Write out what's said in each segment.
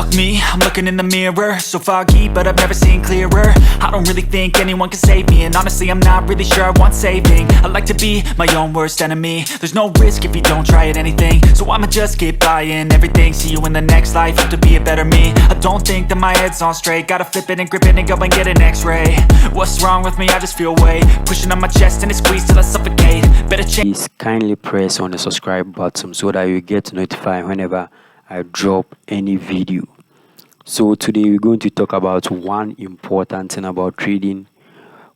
Fuck me, I'm looking in the mirror, so foggy, but I've never seen clearer. I don't really think anyone can save me, and honestly I'm not really sure I want saving. I like to be my own worst enemy. There's no risk if you don't try at anything, so I'ma just keep buying everything. See you in the next life, have to be a better me. I don't think that my head's on straight, gotta flip it and grip it and go and get an x-ray. What's wrong with me? I just feel weight pushing on my chest and it squeezes till I suffocate. Better change. Please kindly press on the subscribe button so that you get notified whenever I drop any video. So today we're going to talk about one important thing about trading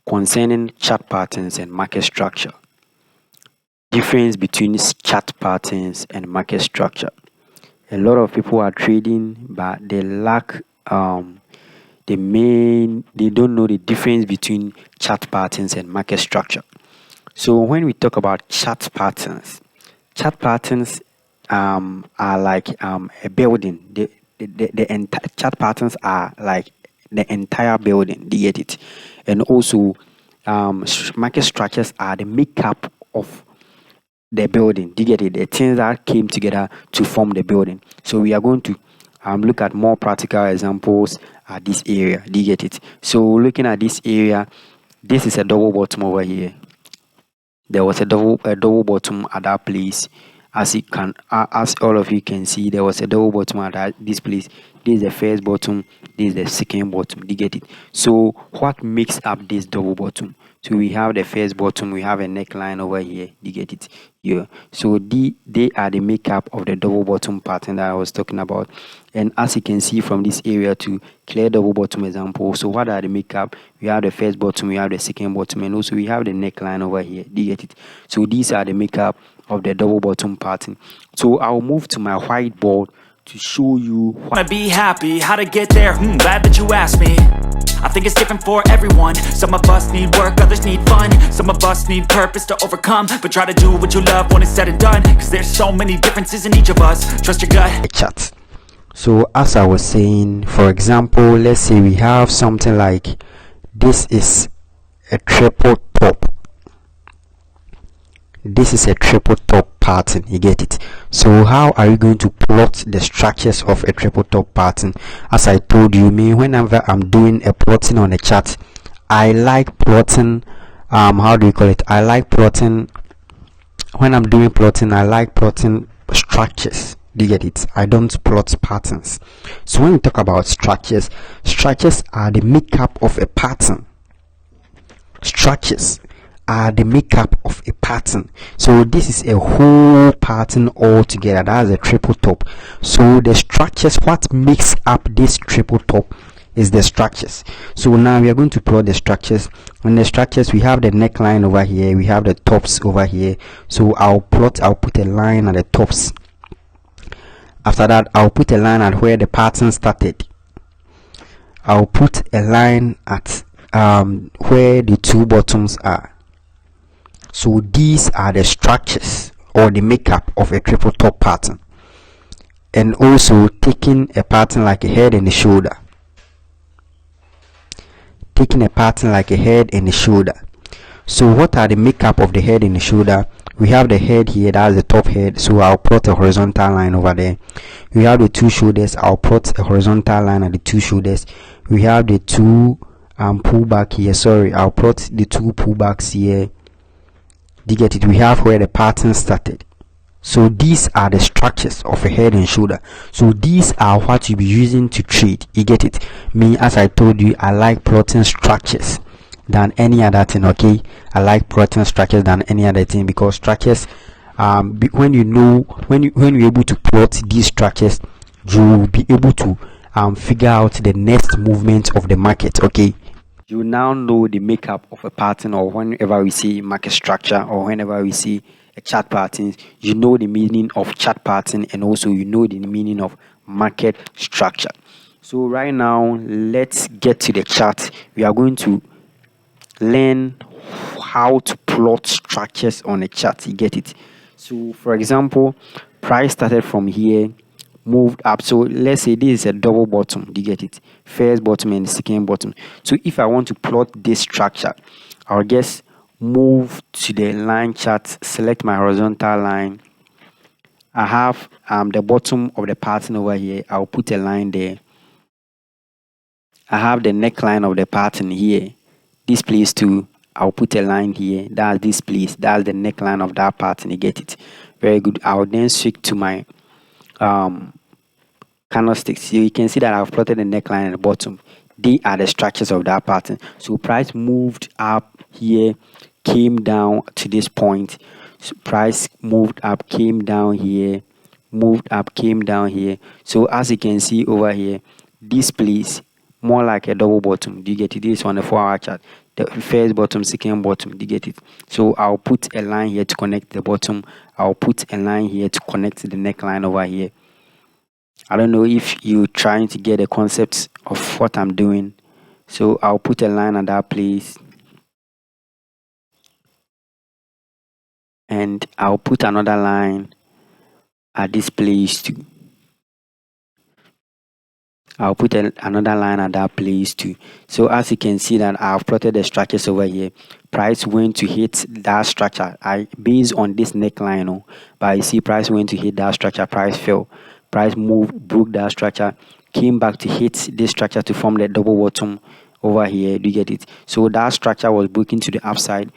concerning chart patterns and market structure. Difference between chart patterns and market structure. A lot of people are trading, but they lack they don't know the difference between chart patterns and market structure. So when we talk about chart patterns are like a building. The entire chart patterns are like the entire building. Do you get it? And also market structures are the makeup of the building. Do you get it? The things that came together to form the building. So we are going to look at more practical examples at this area. Do you get it? So looking at this area, this is a double bottom over here. There was a double bottom at that place. As all of you can see, there was a double bottom at this place. This is the first bottom, this is the second bottom. Do you get it? So what makes up this double bottom? So we have the first bottom, we have a neckline over here. Do you get it? Yeah. So they are the makeup of the double bottom pattern that I was talking about. And as you can see from this area to clear double bottom example, so what are the makeup? We have the first bottom, we have the second bottom, and also we have the neckline over here. Do you get it? So these are the makeup of the double bottom pattern. So I'll move to my whiteboard to show you Wanna be happy, how to get there? Glad that you asked me. I think it's different for everyone. Some of us need work, others need fun. Some of us need purpose to overcome. But try to do what you love when it's said and done, cause there's so many differences in each of us. Trust your gut. Chat. So as I was saying, for example, let's say we have something like this is a triple top. This is a triple top pattern. You get it? So how are you going to plot the structures of a triple top pattern? As I told you, whenever I'm doing a plotting on a chart, I like plotting how do you call it? I like plotting when I'm doing plotting, I like plotting structures. Do you get it? I don't plot patterns. So when we talk about structures are the makeup of a pattern. Structures are the makeup of a pattern. So this is a whole pattern all together. That's a triple top. So the structures, what makes up this triple top is the structures. So now we are going to plot the structures. On the structures, we have the neckline over here, we have the tops over here. So I'll put a line at the tops. After that, I'll put a line at where the pattern started. I'll put a line at where the two bottoms are. So these are the structures or the makeup of a triple top pattern. And also taking a pattern like a head and a shoulder. Taking a pattern like a head and a shoulder. So what are the makeup of the head and the shoulder? We have the head here, that's the top head, so I'll plot a horizontal line over there. We have the two shoulders, I'll plot a horizontal line at the two shoulders. We have the two pullback here, sorry, I'll plot the two pullbacks here. Do you get it? We have where the pattern started. So these are the structures of a head and shoulder. So these are what you'll be using to trade. You get it? Me, as I told you, I like plotting structures than any other thing. Okay, I like plotting structures than any other thing because structures, when you're able to plot these structures, you will be able to figure out the next movement of the market. Okay, you now know the makeup of a pattern, or whenever we see market structure or whenever we see a chart pattern, you know the meaning of chart pattern and also you know the meaning of market structure. So right now, let's get to the chart. We are going to learn how to plot structures on a chart. You get it? So for example, price started from here, moved up. So let's say this is a double bottom. Do you get it? First bottom and second bottom. So if I want to plot this structure, I'll just move to the line chart, select my horizontal line, I have the bottom of the pattern over here. I'll put a line there. I have the neckline of the pattern here. This place too, I'll put a line here. That's this place. That's the neckline of that pattern. You get it? Very good. I'll then switch to my candlesticks. So you can see that I've plotted the neckline at the bottom. They are the structures of that pattern. So price moved up here, came down to this point. So price moved up, came down here, moved up, came down here. So as you can see over here, this place more like a double bottom. Do you get it? This on the 4-hour chart. The first bottom, second bottom. Do you get it? So I'll put a line here to connect the bottom. I'll put a line here to connect the neckline over here. I don't know if you're trying to get a concept of what I'm doing. So I'll put a line at that place. And I'll put another line at this place too. I'll put another line at that place too. So as you can see that I've plotted the structures over here. Price went to hit that structure. Based on this neckline, but you see price went to hit that structure, price fell. Price moved, broke that structure, came back to hit this structure to form the double bottom over here. Do you get it? So that structure was broken to the upside,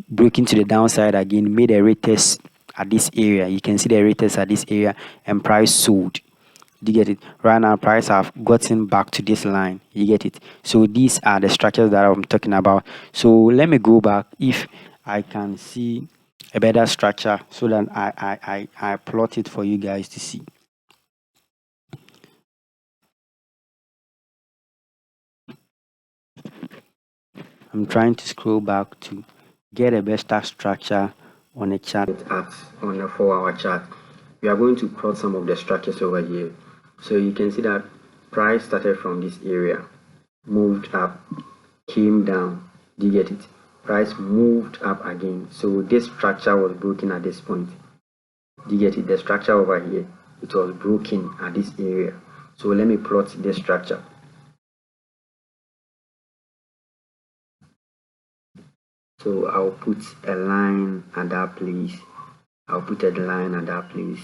breaking to the downside again, made a retest at this area. You can see the retest at this area, and price sold. Do you get it? Right now price have gotten back to this line. You get it? So these are the structures that I'm talking about. So let me go back if I can see a better structure so that I plot it for you guys to see. I'm trying to scroll back to get a better structure on a chart on a 4-hour chart. We are going to plot some of the structures over here. So you can see that price started from this area, moved up, came down. Do you get it? Price moved up again. So this structure was broken at this point. Do you get it? The structure over here, it was broken at this area. So let me plot this structure. So I'll put a line at that place. I'll put a line at that place,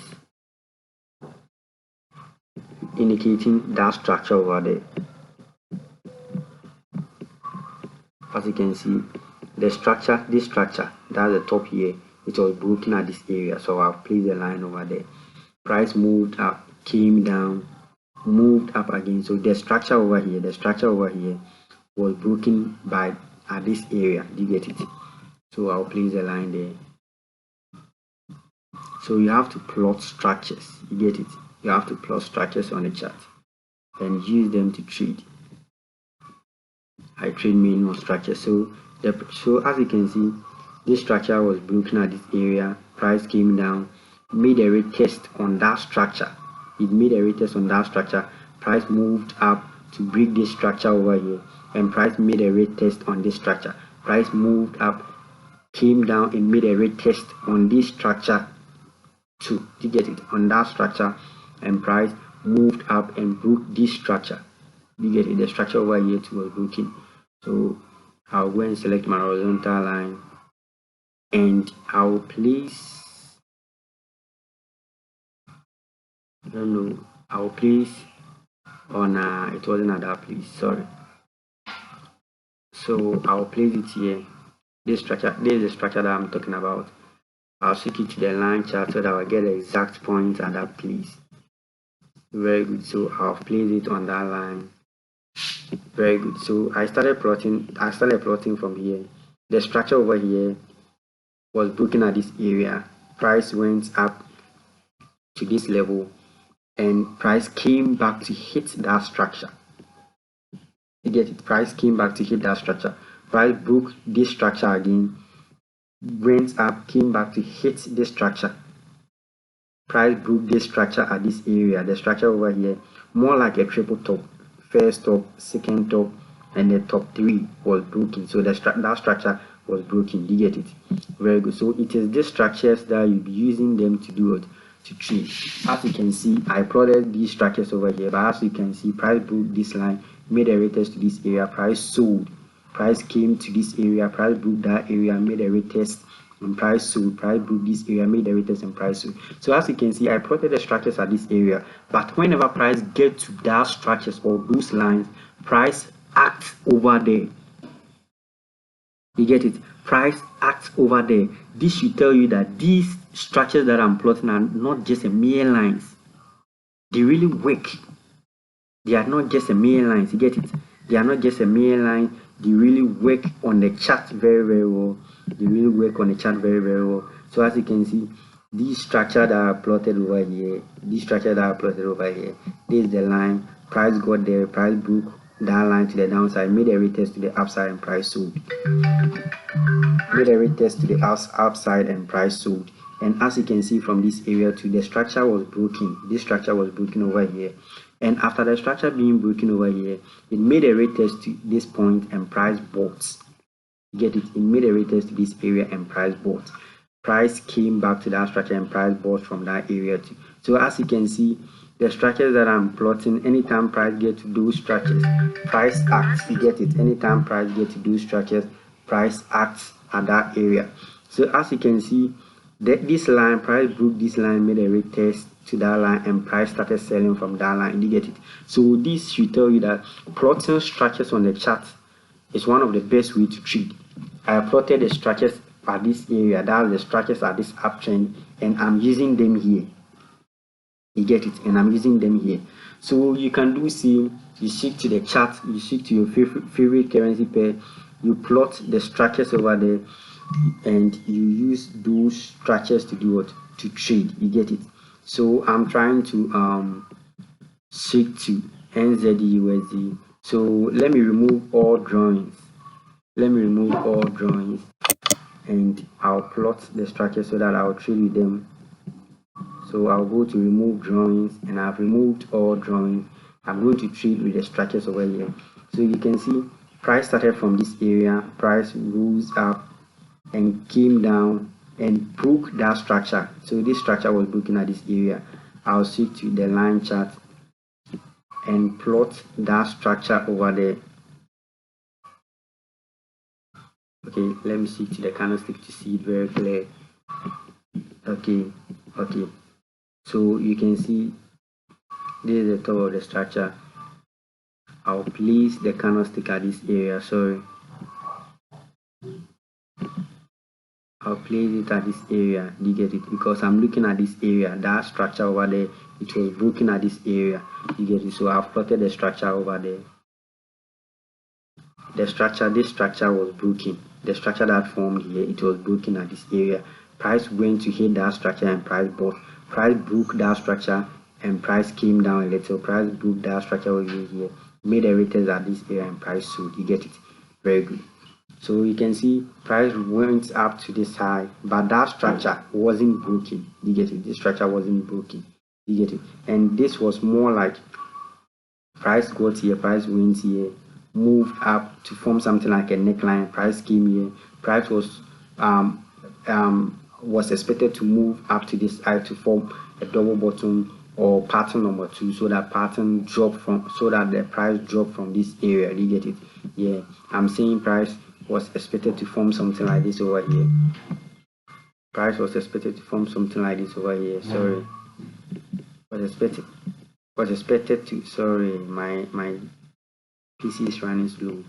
indicating that structure over there. As you can see, the structure, this structure, that's the top here, it was broken at this area. So I'll place a line over there. Price moved up, came down, moved up again. So the structure over here, was broken by at this area. Do you get it? So I'll place a line there. So you have to plot structures. You get it? You have to plot structures on the chart and use them to trade. I trade minimum structure. So as you can see, this structure was broken at this area. Price came down, made a retest on that structure. It made a retest on that structure. Price moved up to break this structure over here, and price made a retest on this structure. Price moved up, came down, and made a retest on this structure too. You get it? On that structure, and price moved up and broke this structure. You get it? The structure over here too was broken. So I'll go and select my horizontal line, and I'll place, I don't know, I'll place on it wasn't at that place, sorry. So I'll place it here. This structure, this is the structure that I'm talking about. I'll switch it to the line chart so that I'll get the exact point at that place. Very good. So I'll place it on that line. Very good. So I started plotting from here. The structure over here was broken at this area. Price went up to this level, and price came back to hit that structure. You get it? Price came back to hit that structure. Price broke this structure again, went up, came back to hit this structure. Price broke this structure at this area. The structure over here, more like a triple top. First top, second top, and the top 3 was broken. So that structure was broken. You get it? Very good. So it is these structures that you'll be using them to do it, to trade. As you can see, I plotted these structures over here, but as you can see, price broke this line, made a retest to this area, price sold. Price came to this area, price broke that area, made a retest and price sold. Price broke this area, made a retest, and price sold. So as you can see, I plotted the structures at this area, but whenever price get to that structures or those lines, price acts over there. You get it? Price acts over there. This should tell you that these structures that I'm plotting are not just a mere lines. They really work. They are not just a mere lines. You get it? They are not just a mere line. They really work on the chart very, very well. They really work on the chart very, very well. So as you can see, this structure that I plotted over here, this structure that I plotted over here, this is the line. Price got there, price broke that line to the downside, made a retest to the upside, and price sold. Made a retest to the upside, and price sold. And as you can see from this area too, the structure was broken. This structure was broken over here. And after the structure being broken over here, it made a retest to this point and price bought. Get it? It made a retest to this area and price bought. Price came back to that structure and price bought from that area too. So as you can see, the structures that I'm plotting, anytime price get to those structures, price acts. You get it? Anytime price get to those structures, price acts at that area. So as you can see, this line, price broke this line, made a retest to that line, and price started selling from that line. You get it? So this should tell you that plotting structures on the chart is one of the best way to trade. I plotted the structures at this area, that's the structures at this uptrend, and I'm using them here. You get it? And I'm using them here. So you can do see, you stick to the chart, you stick to your favorite currency pair, you plot the structures over there, and you use those structures to do what? To trade. You get it? So I'm trying to stick to NZUSD. So let me remove all drawings. And I'll plot the structure so that I'll trade with them. So I'll go to remove drawings, and I've removed all drawings. I'm going to trade with the structures over here. So you can see price started from this area, price rose up and came down and broke that structure. So this structure was broken at this area. I'll stick to the line chart and plot that structure over there. Okay, let me stick to the candlestick to see it very clear. Okay, so you can see this is the top of the structure. I'll place the candlestick at this area. I'll place it at this area. Do you get it? Because I'm looking at this area, that structure over there, it was broken at this area. You get it? So I've plotted the structure over there. This structure was broken. The structure that formed here, it was broken at this area. Price went to hit that structure and price bought. Price broke that structure and price came down a little. Price broke that structure over here, made a retest at this area and price sold. You get it? Very good. So you can see price went up to this high, but that structure wasn't broken. You get it? This structure wasn't broken. You get it? And this was more like price got here, price went here, moved up to form something like a neckline. Price came here. Price was expected to move up to this high to form a double bottom or pattern number 2, so that pattern drop from, so that the price drop from this area. You get it? Yeah, I'm saying price was expected to form something like this over here. Price was expected to form something like this over here. Sorry, was expected to. Sorry, my PC is running slow.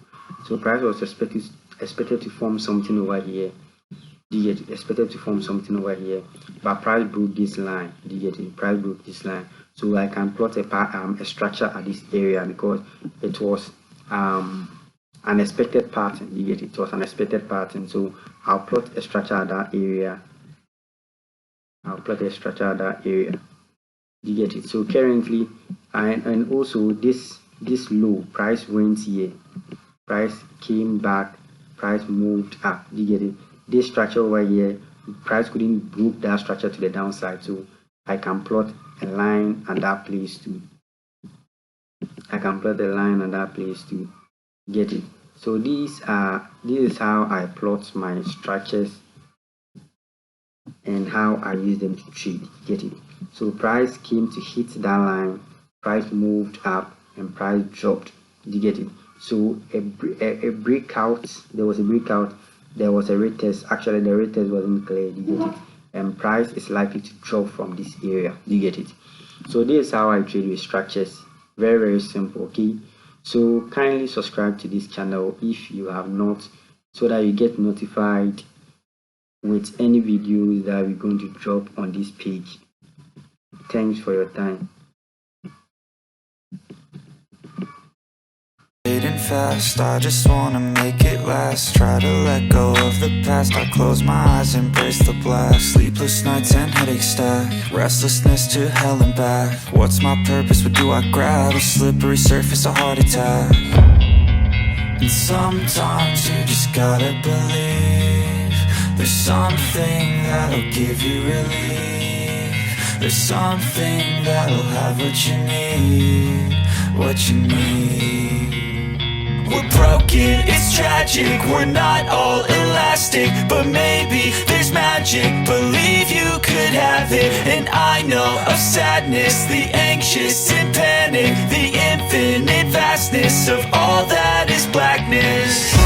So price was expected to form something over here. Do you get it? Expected to form something over here, but price broke this line. Do you get it? Price broke this line. So I can plot a structure at this area because it was unexpected pattern. You get it? It was an expected pattern. So I'll plot a structure at that area. You get it? So currently, and also this low, price went here, price came back, price moved up. You get it? This structure over here, price couldn't break that structure to the downside, so I can plot a line at that place too. Get it? So this is how I plot my structures and how I use them to trade. Get it? So price came to hit that line, price moved up and price dropped. You get it? So a breakout, there was a breakout, there was a retest. Actually, the retest wasn't clear. You get it? And price is likely to drop from this area. You get it? So this is how I trade with structures. Very, very simple. Okay, so kindly subscribe to this channel if you have not, so that you get notified with any videos that we're going to drop on this page. Thanks for your time. Fading fast, I just wanna make it last. Try to let go of the past. I close my eyes, embrace the blast. Sleepless nights and headaches stack. Restlessness to hell and back. What's my purpose? What do I grab? A slippery surface, a heart attack. And sometimes you just gotta believe there's something that'll give you relief. There's something that'll have what you need. What you need. We're broken, it's tragic. We're not all elastic, but maybe there's magic. Believe you could have it. And I know of sadness, the anxious and panic, the infinite vastness of all that is blackness.